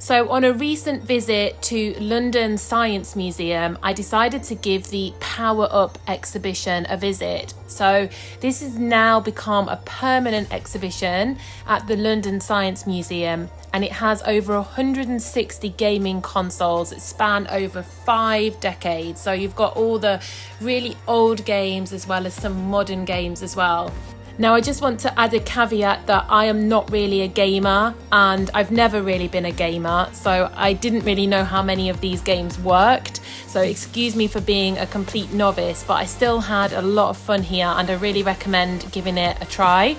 So on a recent visit to London Science Museum, I decided to give the Power Up exhibition a visit. So this has now become a permanent exhibition at the London Science Museum, and it has over 160 gaming consoles that span over 5 decades. So you've got all the really old games as well as some modern games as well. Now, I just want to add a caveat that I am not really a gamer and I've never really been a gamer, so I didn't really know how many of these games worked. So excuse me for being a complete novice, but I still had a lot of fun here and I really recommend giving it a try.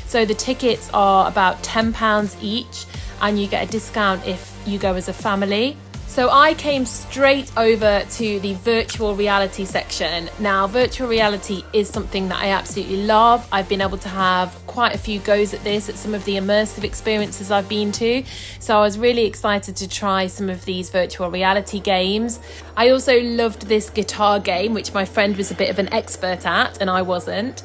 So the tickets are about £10 each and you get a discount if you go as a family. So I came straight over to the virtual reality section. Now, virtual reality is something that I absolutely love. I've been able to have quite a few goes at this at some of the immersive experiences I've been to. So I was really excited to try some of these virtual reality games. I also loved this guitar game, which my friend was a bit of an expert at and I wasn't.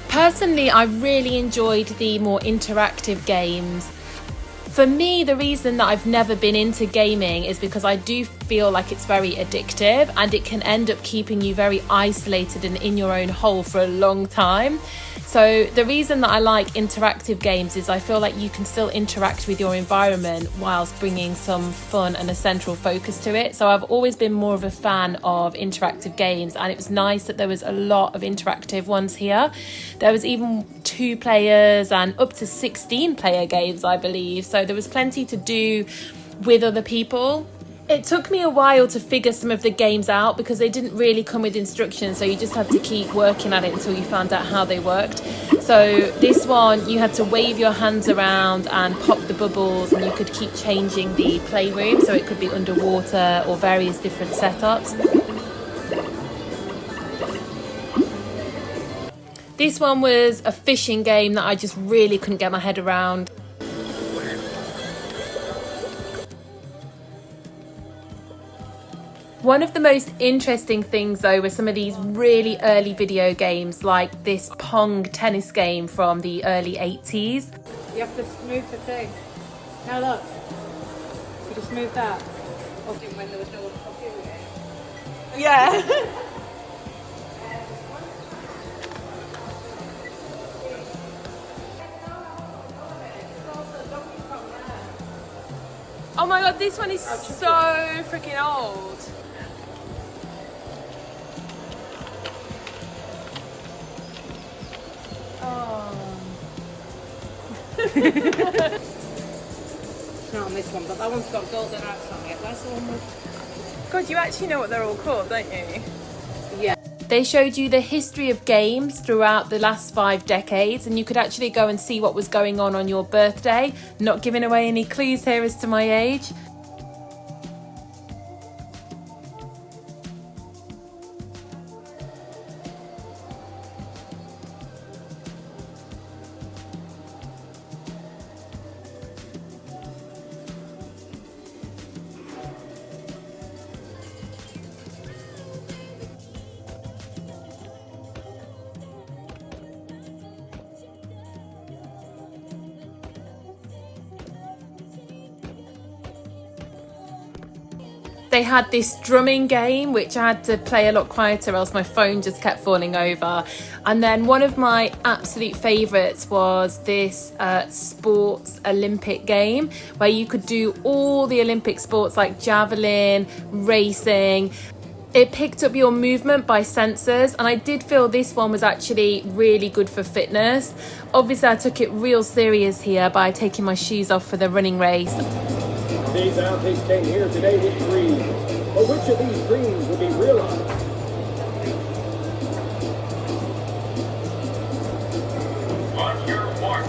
Personally, I really enjoyed the more interactive games. For me, the reason that I've never been into gaming is because I do feel like it's very addictive and it can end up keeping you very isolated and in your own hole for a long time. So the reason that I like interactive games is I feel like you can still interact with your environment whilst bringing some fun and a central focus to it. So I've always been more of a fan of interactive games, and it was nice that there was a lot of interactive ones here. There was even 2 players and up to 16 player games, I believe. So there was plenty to do with other people. It took me a while to figure some of the games out because they didn't really come with instructions, so you just had to keep working at it until you found out how they worked. So this one, you had to wave your hands around and pop the bubbles, and you could keep changing the playroom, so it could be underwater or various different setups. This one was a fishing game that I just really couldn't get my head around. One of the most interesting things though were some of these really early video games, like this Pong tennis game from the early 80s. You have to move the thing. Now look, you just move that. When there was no computer game. Yeah. Oh my god, this one is so freaking old. It's not on this one, but that one's got golden arcs on it. That's the one with... God, you actually know what they're all called, don't you? Yeah. They showed you the history of games throughout the last 5 decades, and you could actually go and see what was going on your birthday. Not giving away any clues here as to my age. They had this drumming game, which I had to play a lot quieter, else my phone just kept falling over. And then one of my absolute favourites was this sports Olympic game, where you could do all the Olympic sports like javelin, racing. It picked up your movement by sensors, and I did feel this one was actually really good for fitness. Obviously, I took it real serious here by taking my shoes off for the running race. These athletes came here today with dreams, but which of these dreams will be realized? On your mark.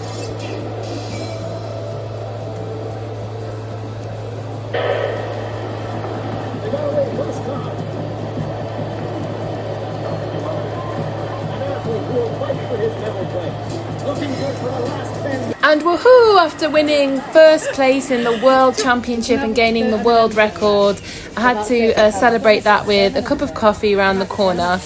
They got away first time. his level place. Looking good for the last bend. And woohoo, after winning first place in the World Championship and gaining the world record, I had to celebrate that with a cup of coffee around the corner.